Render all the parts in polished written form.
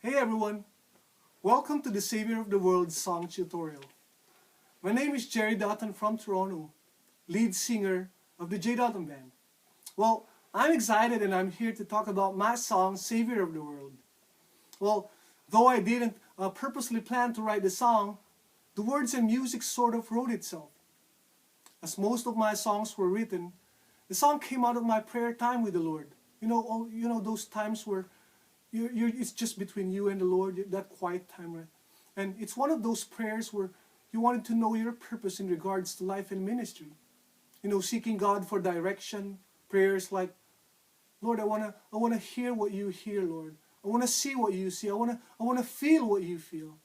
Hey everyone, welcome to the Saviour of the World song tutorial. My name is Jerry Doton from Toronto, lead singer of the Jerry Doton Band. Well, I'm excited and I'm here to talk about my song, Saviour of the World. Well, though I didn't purposely plan to write the song, the words and music sort of wrote itself. As most of my songs were written, the song came out of my prayer time with the Lord. You know those times where it's just between you and the Lord, that quiet time, right? And it's one of those prayers where you wanted to know your purpose in regards to life and ministry. Seeking God for direction, prayers like, Lord, I wanna hear what you hear, Lord. I wanna see what you see. I wanna feel what you feel.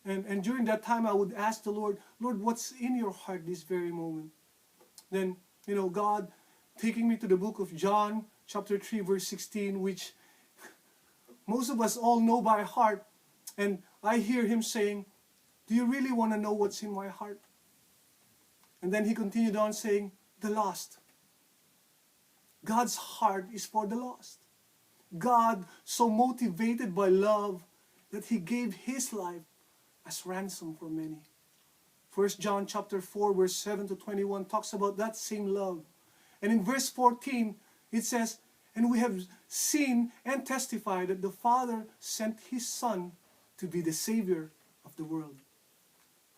And during that time, I would ask the Lord, Lord, what's in your heart this very moment? Then, God taking me to the book of John, chapter 3, verse 16, which most of us all know by heart. And I hear him saying, do you really want to know what's in my heart? And then he continued on saying, the lost. God's heart is for the lost. God, so motivated by love that he gave his life as ransom for many. 1 John chapter 4, verse 7 to 21 talks about that same love. And in verse 14, it says, and we have seen and testified that the Father sent his Son to be the Savior of the world.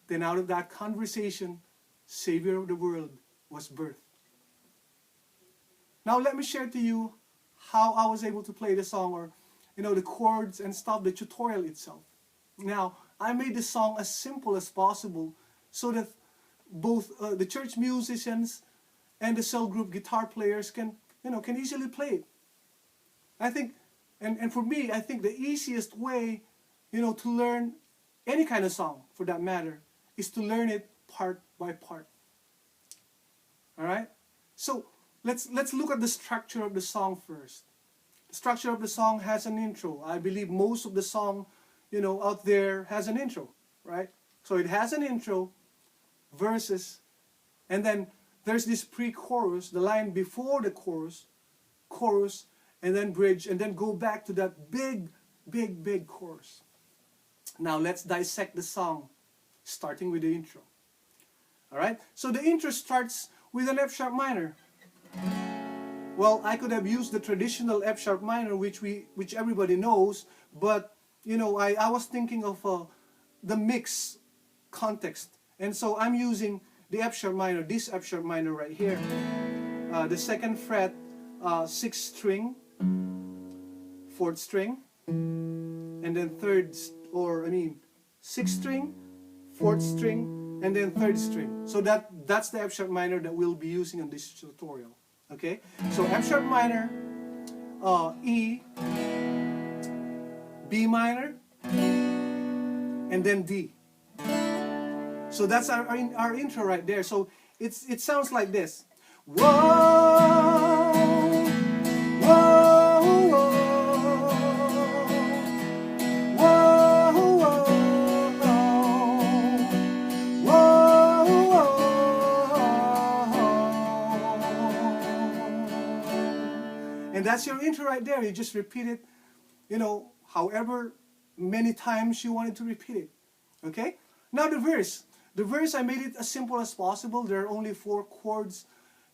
Then out of that conversation, Savior of the world was birthed. Now let me share to you how I was able to play the song, or the chords and stuff, the tutorial itself. Now, I made the song as simple as possible so that both the church musicians and the cell group guitar players can easily play it. I think, and for me, I think the easiest way, to learn any kind of song, for that matter, is to learn it part by part. All right? So let's look at the structure of the song first. The structure of the song has an intro. I believe most of the song, out there has an intro, right? So it has an intro, verses, and then there's this pre-chorus, the line before the chorus, and then bridge, and then go back to that big chorus. Now let's dissect the song, starting with the intro. All right? So the intro starts with an F sharp minor. Well, I could have used the traditional F sharp minor, which everybody knows, but I was thinking of the mix context, and so I'm using the F sharp minor, this F sharp minor right here, the 2nd fret, 6th string, 4th string, and then 6th string, 4th string, and then 3rd string. So that's the F sharp minor that we'll be using in this tutorial. Okay, so F sharp minor, E, B minor, and then D. So that's our intro right there. So it sounds like this. Whoa, whoa, whoa, whoa, whoa, whoa. And that's your intro right there. You just repeat it, however many times you wanted to repeat it. Okay? Now the verse. The verse, I made it as simple as possible. There are only 4 chords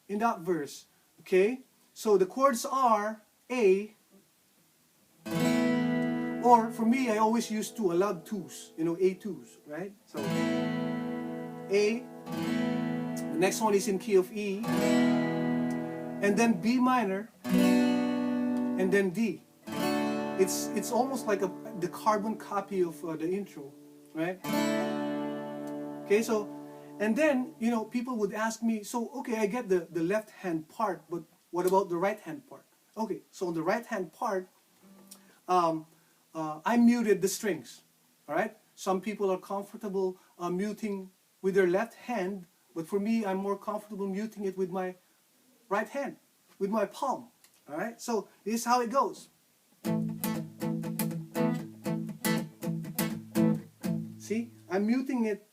in that verse. Okay? So the chords are A, or for me, I always use 2. I love 2s. A2s, right? So A, the next one is in key of E, and then B minor, and then D. It's almost like the carbon copy of the intro, right? Okay, so, and then, people would ask me, so, okay, I get the left hand part, but what about the right hand part? Okay, so on the right hand part, I muted the strings, all right? Some people are comfortable muting with their left hand, but for me, I'm more comfortable muting it with my right hand, with my palm, all right? So this is how it goes. See, I'm muting it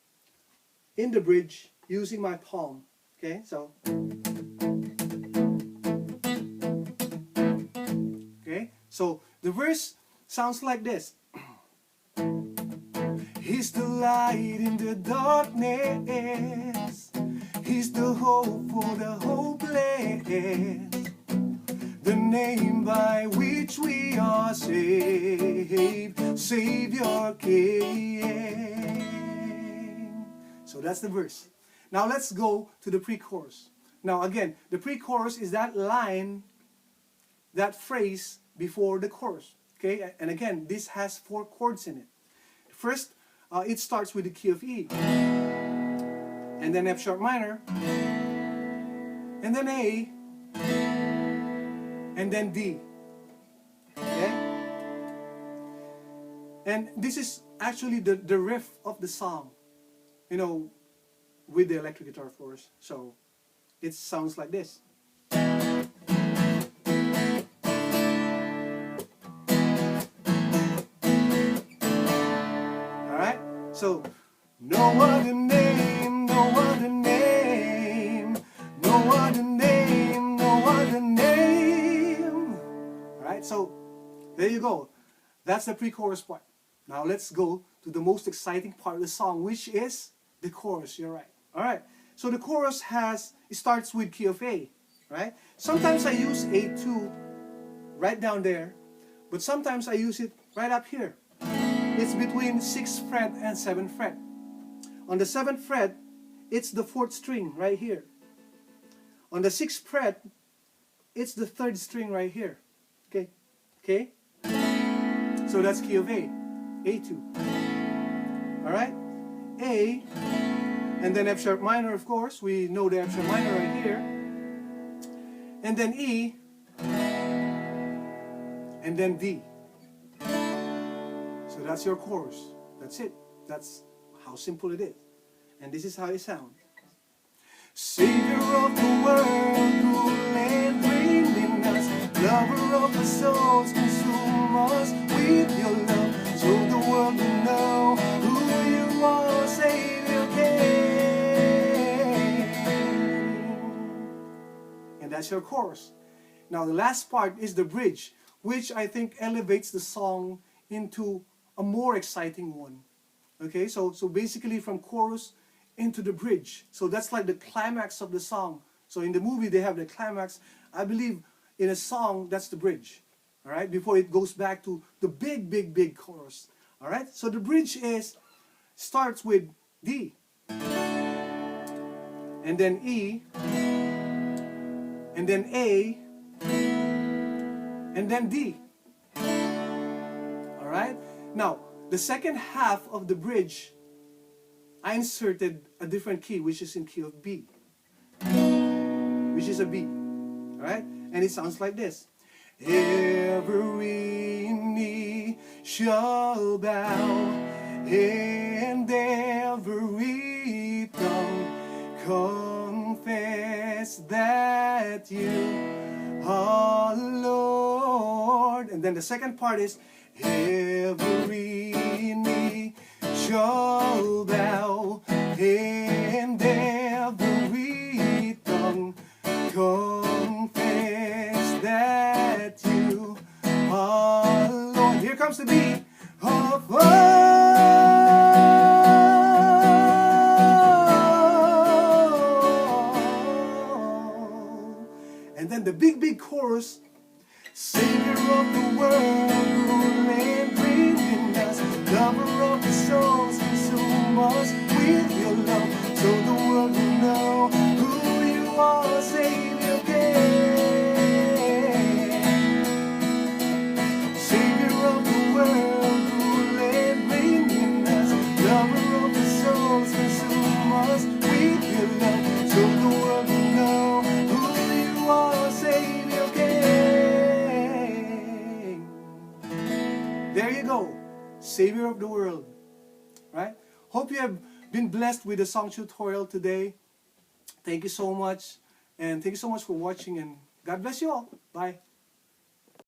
in the bridge using my palm. Okay, so okay, so the verse sounds like this. He's the light in the darkness. He's the hope for the hopeless. The name by which we are saved, Savior came. So that's the verse. Now let's go to the pre-chorus. Now again, the pre-chorus is that line, that phrase before the chorus. Okay, and again, this has 4 chords in it. First, it starts with the key of E, and then F sharp minor, and then A, and then D. Okay? And this is actually the riff of the song, you know, with the electric guitar, of course. So it sounds like this. Alright? So, no other name, no other name, no other name, no other name. Alright, so there you go. That's the pre-chorus part. Now let's go to the most exciting part of the song, which is the chorus. You're right. Alright, so the chorus it starts with key of A, right? Sometimes I use A2 right down there, but sometimes I use it right up here. It's between 6th fret and 7th fret. On the 7th fret, it's the 4th string right here. On the 6th fret, it's the 3rd string right here. Okay? Okay? So that's key of A, A2. Alright? A, and then F sharp minor, of course. We know the F sharp minor right here. And then E, and then D. So that's your chorus. That's it. That's how simple it is. And this is how it sounds. Savior of the world, rule and reign in us, lover of the souls, consume us with your love, so the world will know who you are, Savior came. And that's your chorus. Now the last part is the bridge, which I think elevates the song into a more exciting one. Okay, so basically from chorus into the bridge. So that's like the climax of the song. So in the movie they have the climax. I believe in a song that's the bridge. All right, before it goes back to the big chorus. All right, so the bridge starts with D, and then E, and then A, and then D. All right. Now, the second half of the bridge, I inserted a different key, which is in key of B, which is a B. Alright? And it sounds like this. Every knee shall bow, and every tongue confess that you are Lord. And then the second part is, every knee shall bow, and every tongue confess that you are Lord. Here comes the beat of all. And then the big chorus. Savior of the world, rule and reign in us, lover of the souls, consume us with your love, so the world will know who you are, Savior came. Savior of the world, rule and reign in us, lover of the souls, consume us with your love, so the world will know who you are, Savior came. There you go, Savior of the world. Right? Hope you have been blessed with the song tutorial today. Thank you so much. And thank you so much for watching. And God bless you all. Bye.